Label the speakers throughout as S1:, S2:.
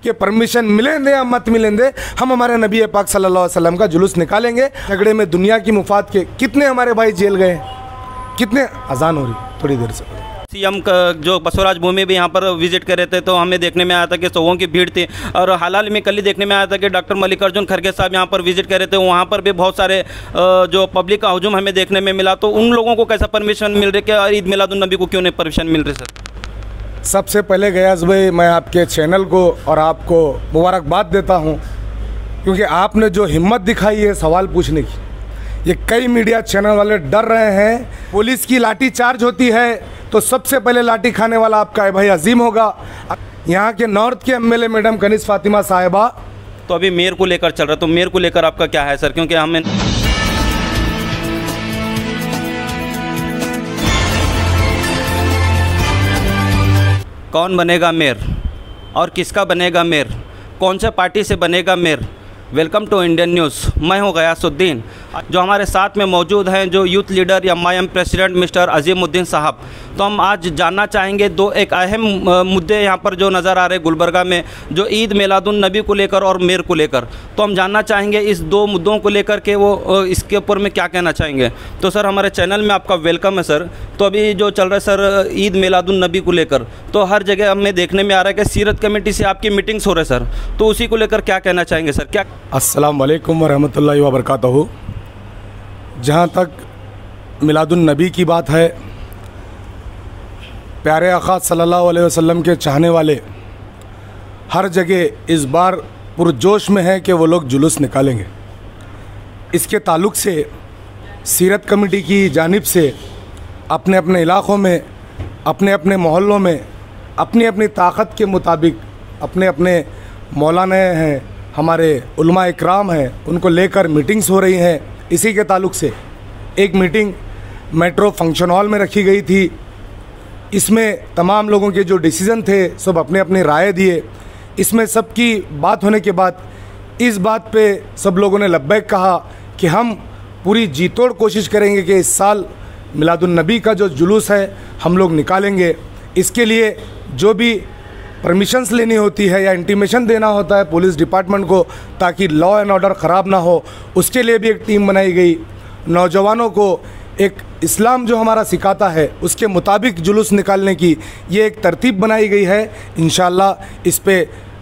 S1: कि परमिशन मिले दे या मत मिले दे, हम हमारे नबी पाक सल्लल्लाहु अलैहि वसल्लम का जुलूस निकालेंगे। झगड़े में दुनिया की मुफाद के कितने हमारे भाई जेल गए, कितने अजान हो रही थोड़ी देर से।
S2: सीएम का जो बसवराज भूमि भी यहाँ पर विजिट कर रहे थे तो हमें देखने में आया था कि सौों की भीड़ थी। और हाल में कल ही देखने में आया था कि डॉक्टर मल्लिकार्जुन खड़गे साहब यहाँ पर विजिट कर रहे थे, वहाँ पर भी बहुत सारे जो पब्लिक का हुजूम हमें देखने में मिला। तो उन लोगों को कैसा परमिशन मिल रही है और ईद मिलादुन नबी को क्यों नहीं परमिशन मिल रही सर?
S1: सबसे पहले गयास भाई मैं आपके चैनल को और आपको मुबारकबाद देता हूँ, क्योंकि आपने जो हिम्मत दिखाई है सवाल पूछने की। ये कई मीडिया चैनल वाले डर रहे हैं, पुलिस की लाठी चार्ज होती है तो सबसे पहले लाठी खाने वाला आपका भाई अजीम होगा। यहाँ के नॉर्थ के एमएलए मैडम कनीज़ फातिमा साहिबा
S2: तो अभी मेयर को लेकर चल रहा है, तो मेयर को लेकर आपका क्या है सर? क्योंकि हमें कौन बनेगा मेयर और किसका बनेगा मेयर, कौन से पार्टी से बनेगा mayor. Welcome to Indian news. मैं हूं गयासुद्दीन। जो हमारे साथ में मौजूद हैं जो यूथ लीडर या एम प्रेसिडेंट मिस्टर अजीमुद्दीन साहब। तो हम आज जानना चाहेंगे दो एक अहम मुद्दे यहाँ पर जो नज़र आ रहे गुलबर्गा में, जो ईद मिलादुन नबी को लेकर और मेयर को लेकर। तो हम जानना चाहेंगे इस दो मुद्दों को लेकर के वो इसके ऊपर में क्या कहना चाहेंगे। तो सर हमारे चैनल में आपका वेलकम है सर। तो अभी जो चल रहा है सर ईद मिलादुन नबी को लेकर, तो हर जगह हमें देखने में आ रहा है कि सीरत कमेटी से आपकी मीटिंग्स हो रहे सर, तो उसी को लेकर क्या कहना चाहेंगे सर? क्या
S1: अस्सलाम वालेकुम वरहमतुल्लाहि वबरकातुहू। जहाँ तक मिलादुन नबी की बात है, प्यारे आका सल्लल्लाहु अलैहि वसल्लम के चाहने वाले हर जगह इस बार पुरजोश में है कि वो लोग जुलूस निकालेंगे। इसके ताल्लुक़ से सीरत कमेटी की जानिब से अपने अपने इलाक़ों में, अपने अपने मोहल्लों में, अपनी अपनी ताकत के मुताबिक अपने अपने मौलाना हैं, हमारे उलमा इकराम हैं, उनको लेकर मीटिंग्स हो रही हैं। इसी के ताल्लुक़ से एक मीटिंग मेट्रो फंक्शन हॉल में रखी गई थी। इसमें तमाम लोगों के जो डिसीज़न थे सब अपने अपनी राय दिए। इसमें सबकी बात होने के बाद इस बात पे सब लोगों ने लब्बैक कहा कि हम पूरी जी तोड़ कोशिश करेंगे कि इस साल मिलादुन नबी का जो जुलूस है हम लोग निकालेंगे। इसके लिए जो भी परमिशंस लेनी होती है या इंटीमेशन देना होता है पुलिस डिपार्टमेंट को ताकि लॉ एंड ऑर्डर ख़राब ना हो, उसके लिए भी एक टीम बनाई गई। नौजवानों को एक इस्लाम जो हमारा सिखाता है उसके मुताबिक जुलूस निकालने की ये एक तरतीब बनाई गई है। इंशाअल्लाह इस पे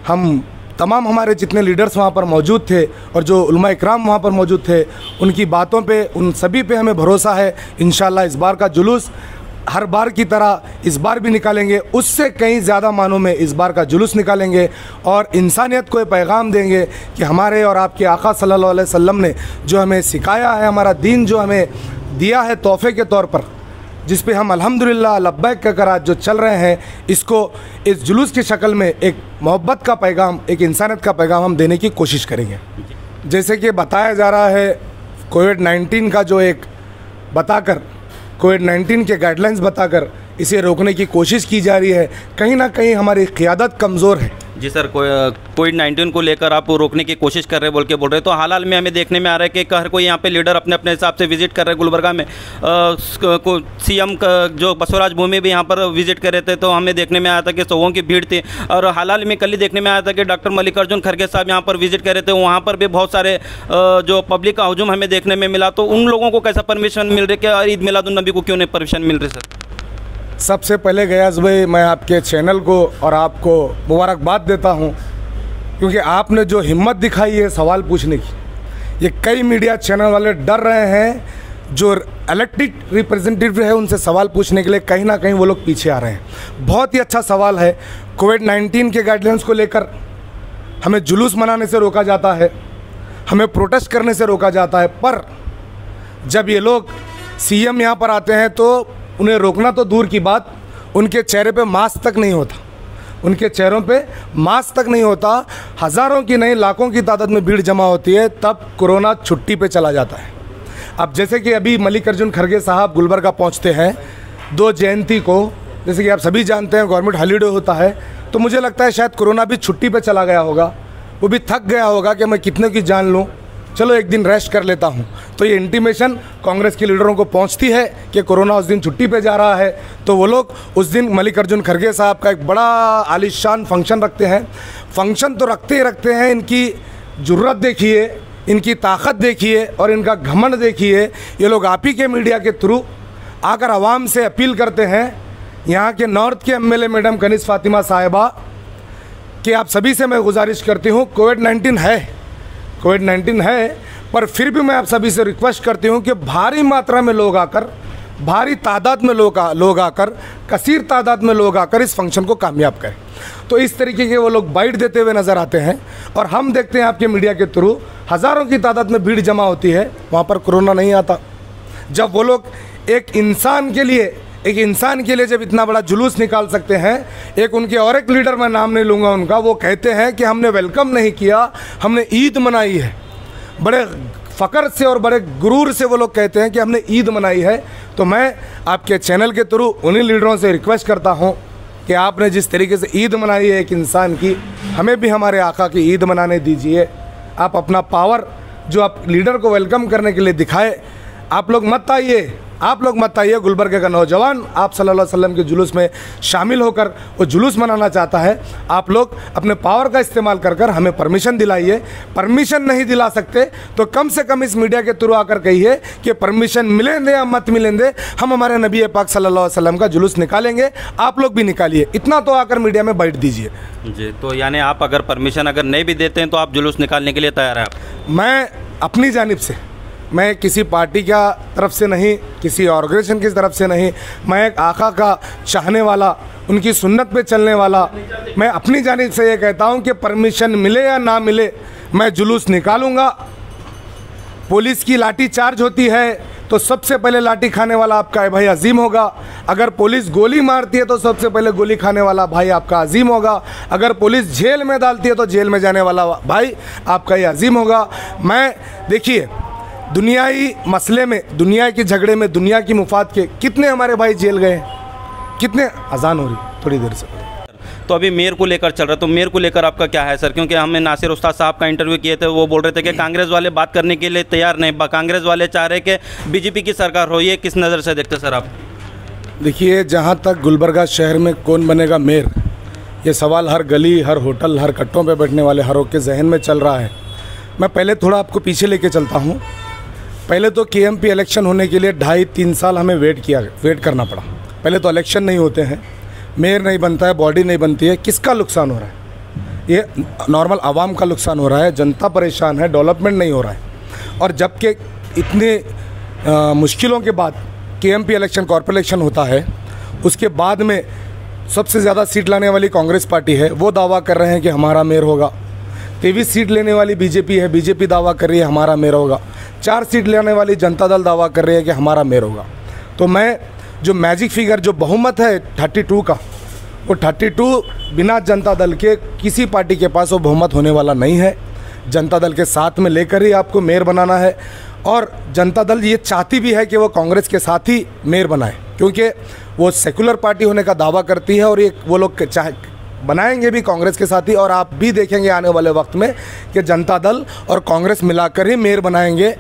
S1: हम तमाम हमारे जितने लीडर्स वहाँ पर मौजूद थे और जो उलमा इकराम वहाँ पर मौजूद थे, उनकी बातों पे, उन सभी पे हमें भरोसा है। इंशाअल्लाह इस बार का जुलूस हर बार की तरह इस बार भी निकालेंगे, उससे कहीं ज़्यादा मानों में इस बार का जुलूस निकालेंगे और इंसानियत को ये पैगाम देंगे कि हमारे और आपके आका सल्लल्लाहु अलैहि वसल्लम ने जो हमें सिखाया है, हमारा दीन जो हमें दिया है तोहफ़े के तौर पर, जिस पे हम अल्हम्दुलिल्लाह लब्बैक कहकर आज जो चल रहे हैं, इसको इस जुलूस की शक्ल में एक मोहब्बत का पैगाम, एक इंसानियत का पैगाम हम देने की कोशिश करेंगे। जैसे कि बताया जा रहा है कोविड-19 का जो एक बताकर, कोविड-19 के गाइडलाइंस बताकर इसे रोकने की कोशिश की जा रही है। कहीं ना कहीं हमारी क़ियादत कमज़ोर है।
S2: जी सर, कोविड-19 को लेकर आप रोकने की कोशिश कर रहे बोल रहे। तो हाल में हमें देखने में आ रहा है कि हर कोई यहाँ पे लीडर अपने अपने हिसाब से विजिट कर रहे हैं गुलबर्गा में। सीएम का जो बसवराज भूमि भी यहाँ पर विजिट कर रहे थे तो हमें देखने में आया था कि सौों की भीड़ थी। और हाल में कल ही देखने में आया था कि डॉक्टर मल्लिकार्जुन खड़गे साहब यहाँ पर विजिट कर रहे थे, वहाँ पर भी बहुत सारे जो पब्लिक का हुजूम हमें देखने में मिला। तो उन लोगों को कैसा परमिशन मिल रही है और ईद मिलादुन नबी को क्यों नहीं परमिशन मिल रही सर?
S1: सबसे पहले गयास भाई मैं आपके चैनल को और आपको मुबारकबाद देता हूं, क्योंकि आपने जो हिम्मत दिखाई है सवाल पूछने की। ये कई मीडिया चैनल वाले डर रहे हैं, जो इलेक्टेड रिप्रेजेंटेटिव है उनसे सवाल पूछने के लिए कहीं ना कहीं वो लोग पीछे आ रहे हैं। बहुत ही अच्छा सवाल है। कोविड-19 के गाइडलाइंस को लेकर हमें जुलूस मनाने से रोका जाता है, हमें प्रोटेस्ट करने से रोका जाता है, पर जब ये लोग सीएम यहाँ पर आते हैं तो उन्हें रोकना तो दूर की बात, उनके चेहरे पे मास्क तक नहीं होता, उनके चेहरों पे मास्क तक नहीं होता। हज़ारों की नहीं लाखों की तादाद में भीड़ जमा होती है, तब कोरोना छुट्टी पे चला जाता है। अब जैसे कि अभी मल्लिकार्जुन खड़गे साहब गुलबर्गा पहुंचते हैं 2 जयंती को, जैसे कि आप सभी जानते हैं गवर्नमेंट हॉलीडे होता है, तो मुझे लगता है शायद कोरोना भी छुट्टी पे चला गया होगा। वो भी थक गया होगा कि मैं कितने की जान लूँ, चलो एक दिन रेस्ट कर लेता हूँ। तो ये इंटीमेशन कांग्रेस के लीडरों को पहुँचती है कि कोरोना उस दिन छुट्टी पे जा रहा है, तो वो लोग उस दिन मल्लिकार्जुन खड़गे साहब का एक बड़ा आलीशान फंक्शन रखते हैं। फंक्शन तो रखते ही रखते हैं, इनकी जुर्रत देखिए, इनकी ताकत देखिए और इनका घमंड देखिए। ये लोग आप ही के मीडिया के थ्रू आकर आवाम से अपील करते हैं, यहाँ के नॉर्थ के एमएलए मैडम कनीज़ फातिमा साहिबा, कि आप सभी से मैं गुजारिश करती हूँ, कोविड-19 है, पर फिर भी मैं आप सभी से रिक्वेस्ट करती हूँ कि भारी मात्रा में लोग आकर, भारी तादाद में लोग आकर, कसीर तादाद में लोग आकर इस फंक्शन को कामयाब करें। तो इस तरीके के वो लोग बाइट देते हुए नज़र आते हैं और हम देखते हैं आपके मीडिया के थ्रू हज़ारों की तादाद में भीड़ जमा होती है, वहाँ पर कोरोना नहीं आता। जब वो लोग एक इंसान के लिए जब इतना बड़ा जुलूस निकाल सकते हैं, एक उनके और एक लीडर, मैं नाम नहीं लूँगा उनका, वो कहते हैं कि हमने वेलकम नहीं किया, हमने ईद मनाई है। बड़े फ़ख्र से और बड़े गुरूर से वो लोग कहते हैं कि हमने ईद मनाई है। तो मैं आपके चैनल के थ्रू उन्हीं लीडरों से रिक्वेस्ट करता हूँ कि आपने जिस तरीके से ईद मनाई है एक इंसान की, हमें भी हमारे आका की ईद मनाने दीजिए। आप अपना पावर जो आप लीडर को वेलकम करने के लिए दिखाए, आप लोग मत आइए। गुलबर्गा का नौजवान आप सल्लल्लाहु अलैहि वसल्लम के जुलूस में शामिल होकर वो जुलूस मनाना चाहता है। आप लोग अपने पावर का इस्तेमाल कर हमें परमिशन दिलाइए। परमिशन नहीं दिला सकते तो कम से कम इस मीडिया के थ्रू आकर कहिए कि परमिशन मिलेंगे या मत मिलेंगे, हम हमारे नबी पाक सल्लल्लाहु अलैहि वसल्लम का जुलूस निकालेंगे, आप लोग भी निकालिए। इतना तो आकर मीडिया में बैठ दीजिए
S2: जी। तो यानी आप अगर परमिशन अगर नहीं भी देते हैं तो आप जुलूस निकालने के लिए तैयार हैं?
S1: मैं अपनी जानिब से, मैं किसी पार्टी का तरफ से नहीं, किसी ऑर्गेनाइजेशन की तरफ से नहीं, मैं एक आका का चाहने वाला, उनकी सुन्नत पे चलने वाला, मैं अपनी जानिब से ये कहता हूँ कि परमिशन मिले या ना मिले मैं जुलूस निकालूंगा। पुलिस की लाठी चार्ज होती है तो सबसे पहले लाठी खाने वाला आपका भाई अजीम होगा। अगर पुलिस गोली मारती है तो सबसे पहले गोली खाने वाला भाई आपका अजीम होगा। अगर पुलिस जेल में डालती है तो जेल में जाने वाला भाई आपका ही अजीम होगा। मैं देखिए, दुनियाई मसले में, दुनिया के झगड़े में, दुनिया की मुफाद के कितने हमारे भाई जेल गए, कितने। अजान हो रही थोड़ी देर से।
S2: तो अभी मेयर को लेकर चल रहा है, तो मेयर को लेकर आपका क्या है सर? क्योंकि हमने नासिर उस्ताद साहब का इंटरव्यू किए थे, वो बोल रहे थे कि कांग्रेस वाले बात करने के लिए तैयार नहीं, कांग्रेस वाले चाह रहे कि बीजेपी की सरकार हो। ये किस नज़र से देखते सर आप?
S1: देखिए, जहाँ तक गुलबर्गा शहर में कौन बनेगा मेयर, ये सवाल हर गली, हर होटल, हर कट्टों पर बैठने वाले हरों के जहन में चल रहा है। मैं पहले थोड़ा आपको पीछे लेके चलता हूँ। पहले तो केएमपी इलेक्शन होने के लिए 2.5-3 साल हमें वेट करना पड़ा। पहले तो इलेक्शन नहीं होते हैं, मेयर नहीं बनता है, बॉडी नहीं बनती है। किसका नुकसान हो रहा है? ये नॉर्मल आवाम का नुकसान हो रहा है, जनता परेशान है, डेवलपमेंट नहीं हो रहा है। और जबकि इतने मुश्किलों के बाद केएमपी इलेक्शन, कॉर्पोरेट इलेक्शन होता है, उसके बाद में सबसे ज़्यादा सीट लाने वाली कांग्रेस पार्टी है, वो दावा कर रहे हैं कि हमारा मेयर होगा। 23 सीट लेने वाली बीजेपी है, बीजेपी दावा कर रही है हमारा मेयर होगा। 4 सीट लेने वाली जनता दल दावा कर रही है कि हमारा मेयर होगा। तो मैं जो मैजिक फिगर, जो बहुमत है 32 का, वो 32 बिना जनता दल के किसी पार्टी के पास वो बहुमत होने वाला नहीं है। जनता दल के साथ में लेकर ही आपको मेयर बनाना है। और जनता दल ये चाहती भी है कि वो कांग्रेस के साथ ही मेयर बनाए, क्योंकि वो सेकुलर पार्टी होने का दावा करती है और ये वो लोग चाहे बनाएंगे भी कांग्रेस के साथ ही। और आप भी देखेंगे आने वाले वक्त में कि जनता दल और कांग्रेस मिलाकर ही मेयर बनाएंगे,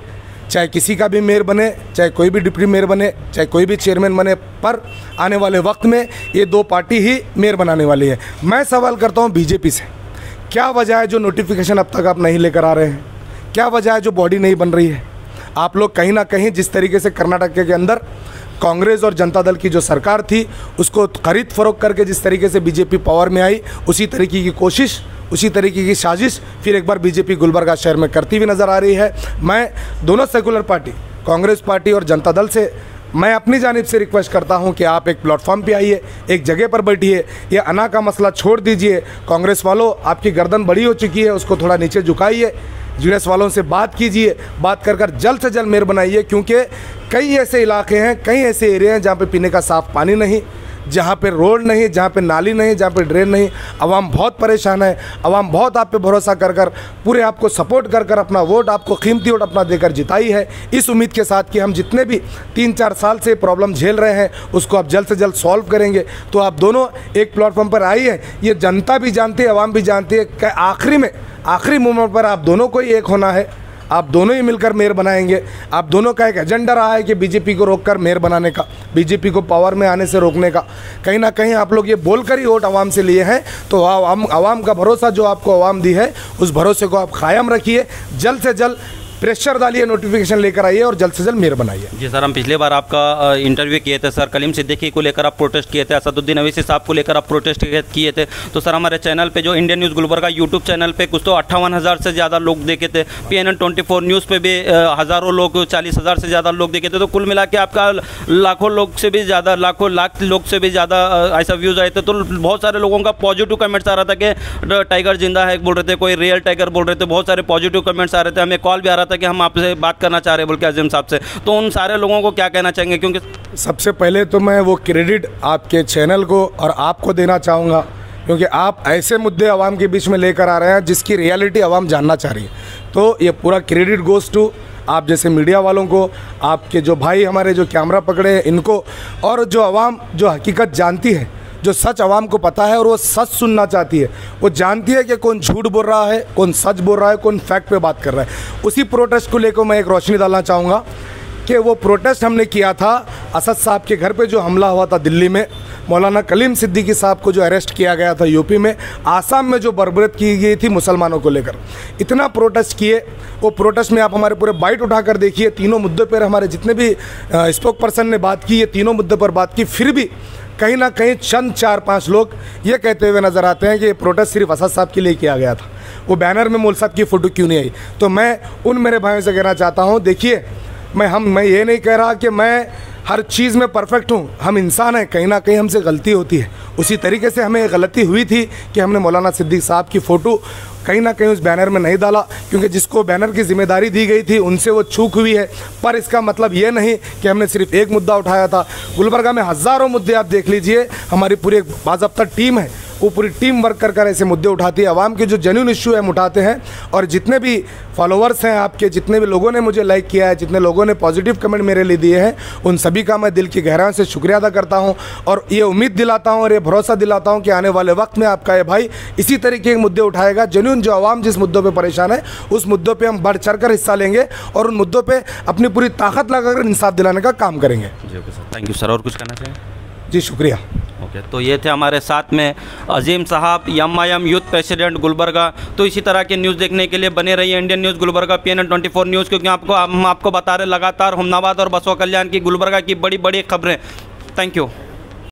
S1: चाहे किसी का भी मेयर बने, चाहे कोई भी डिप्टी मेयर बने, चाहे कोई भी चेयरमैन बने, पर आने वाले वक्त में ये 2 पार्टी ही मेयर बनाने वाली है। मैं सवाल करता हूँ बीजेपी से, क्या वजह है जो नोटिफिकेशन अब तक आप नहीं लेकर आ रहे हैं? क्या वजह है जो बॉडी नहीं बन रही है? आप लोग कहीं ना कहीं जिस तरीके से कर्नाटक के अंदर कांग्रेस और जनता दल की जो सरकार थी उसको खरीद फरोख्त करके जिस तरीके से बीजेपी पावर में आई, उसी तरीके की कोशिश, उसी तरीके की साजिश फिर एक बार बीजेपी गुलबर्गा शहर में करती हुई नज़र आ रही है। मैं दोनों सेकुलर पार्टी, कांग्रेस पार्टी और जनता दल से मैं अपनी जानिब से रिक्वेस्ट करता हूं कि आप एक प्लेटफॉर्म पे आइए, एक जगह पर बैठिए, ये अना का मसला छोड़ दीजिए। कांग्रेस वालों, आपकी गर्दन बड़ी हो चुकी है, उसको थोड़ा नीचे झुकाइए। जीडीएस वालों से बात कीजिए, बात कर जल्द से जल्द मेयर बनाइए, क्योंकि कई ऐसे इलाके हैं, कई ऐसे एरिया हैं जहाँ पे पीने का साफ़ पानी नहीं, जहाँ पे रोड नहीं, जहाँ पे नाली नहीं, जहाँ पे ड्रेन नहीं। आवाम बहुत परेशान है। आवाम बहुत आप पे भरोसा कर पूरे आपको सपोर्ट कर अपना वोट, आपको कीमती वोट अपना देकर जिताई है, इस उम्मीद के साथ कि हम जितने भी 3-4 साल से प्रॉब्लम झेल रहे हैं उसको आप जल्द से जल्द सॉल्व करेंगे। तो आप दोनों एक प्लेटफॉर्म पर आई हैं, ये जनता भी जानती है, आवाम भी जानती है कि आखिरी मोमेंट पर आप दोनों को ही एक होना है। आप दोनों ही मिलकर मेयर बनाएंगे। आप दोनों का एक एजेंडा रहा है कि बीजेपी को रोककर मेयर बनाने का, बीजेपी को पावर में आने से रोकने का। कहीं ना कहीं आप लोग ये बोलकर ही वोट आवाम से लिए हैं, तो आवाम का भरोसा जो आपको आवाम दी है, उस भरोसे को आप कायम रखिए। जल्द से जल्द प्रेशर डालिए, नोटिफिकेशन लेकर आइए और जल्द से जल्द मेयर बनाइए।
S2: जी सर, हम पिछली बार आपका इंटरव्यू किए थे सर, कलीम सिद्दीकी को लेकर आप प्रोटेस्ट किए थे, असदुद्दीन अवैसी साहब को लेकर आप प्रोटेस्ट किए थे। तो सर हमारे चैनल पे जो Indian news Gulbarga YouTube channel पे कुछ तो 58,000 से ज़्यादा लोग देखे थे, PNN 24 न्यूज़ पे भी हज़ारों लोग, 40,000 से ज़्यादा लोग देखे थे। तो कुल मिला के आपका लाखों लोग से भी ज़्यादा, लाख लोग से भी ज़्यादा ऐसा व्यूज़ आए थे। तो बहुत सारे लोगों का पॉजिटिव कमेंट्स आ रहा था कि टाइगर जिंदा है बोल रहे थे, कोई रियल टाइगर बोल रहे थे, बहुत सारे पॉजिटिव कमेंट्स आ रहे थे। हमें कॉल भी आ रहा था कि हम आपसे बात करना चाह रहे हैं बोल के अजीम साहब से। तो उन सारे लोगों को क्या कहना चाहेंगे? क्योंकि
S1: सबसे पहले तो मैं वो क्रेडिट आपके चैनल को और आपको देना चाहूँगा, क्योंकि आप ऐसे मुद्दे आवाम के बीच में लेकर आ रहे हैं जिसकी रियलिटी आवाम जानना चाह रही है। तो ये पूरा क्रेडिट गोज़ टू आप जैसे मीडिया वालों को, आपके जो भाई हमारे जो कैमरा पकड़े हैं इनको, और जो आवाम जो हकीकत जानती है, जो सच आवाम को पता है और वो सच सुनना चाहती है, वो जानती है कि कौन झूठ बोल रहा है, कौन सच बोल रहा है, कौन फैक्ट पे बात कर रहा है। उसी प्रोटेस्ट को लेकर मैं एक रोशनी डालना चाहूँगा कि वो प्रोटेस्ट हमने किया था असद साहब के घर पे जो हमला हुआ था दिल्ली में, मौलाना कलीम सिद्दीकी साहब को जो अरेस्ट किया गया था यूपी में, आसाम में जो बर्बरत की गई थी मुसलमानों को लेकर, इतना प्रोटेस्ट किए। वो प्रोटेस्ट में आप हमारे पूरे बाइट उठाकर देखिए, तीनों मुद्दों पर हमारे जितने भी स्पोक पर्सन ने बात की, ये तीनों मुद्दों पर बात की, फिर भी कहीं ना कहीं चंद 4-5 लोग ये कहते हुए नज़र आते हैं कि ये प्रोटेस्ट सिर्फ असद साहब के लिए किया गया था, वो बैनर में मौलवी साहब की फ़ोटो क्यों नहीं आई। तो मैं उन मेरे भाइयों से कहना चाहता हूँ, देखिए मैं ये नहीं कह रहा कि मैं हर चीज़ में परफेक्ट हूँ, हम इंसान हैं, कहीं ना कहीं हमसे गलती होती है। उसी तरीके से हमें गलती हुई थी कि हमने मौलाना सिद्दीक साहब की फ़ोटो कहीं ना कहीं उस बैनर में नहीं डाला, क्योंकि जिसको बैनर की जिम्मेदारी दी गई थी उनसे वो चूक हुई है। पर इसका मतलब ये नहीं कि हमने सिर्फ एक मुद्दा उठाया था। गुलबर्गा में हज़ारों मुद्दे आप देख लीजिए, हमारी पूरी एक बाज़ाब्ता टीम है, वो पूरी टीम वर्क कर ऐसे मुद्दे उठाती है। आवाम के जो जेन्युइन इशू है हम उठाते हैं, और जितने भी फॉलोवर्स हैं आपके, जितने भी लोगों ने मुझे लाइक किया है, जितने लोगों ने पॉजिटिव कमेंट मेरे लिए दिए हैं, उन सभी का मैं दिल की गहराई से शुक्रिया अदा करता हूं, और ये उम्मीद दिलाता हूं और ये भरोसा दिलाता हूं कि आने वाले वक्त में आपका ये भाई इसी तरीके के मुद्दे उठाएगा। जेन्युइन जो आवाम जिस मुद्दों पर परेशान है, उस मुद्दों पर हम बढ़ चढ़ कर हिस्सा लेंगे और उन मुद्दों पर अपनी पूरी ताकत लगाकर इंसाफ दिलाने का काम करेंगे।
S2: जी okay sir, thank you sir. और कुछ कहना चाहिए?
S1: जी शुक्रिया।
S2: ओके, तो ये थे हमारे साथ में अजीम साहब, MIM यूथ प्रेसिडेंट गुलबर्गा। तो इसी तरह के न्यूज़ देखने के लिए बने रहिए Indian news Gulbarga, PNN 24 news, क्योंकि हम आपको बता रहे लगातार हमनाबाद और बसवा कल्याण की, गुलबर्गा की बड़ी बड़ी खबरें। Thank you.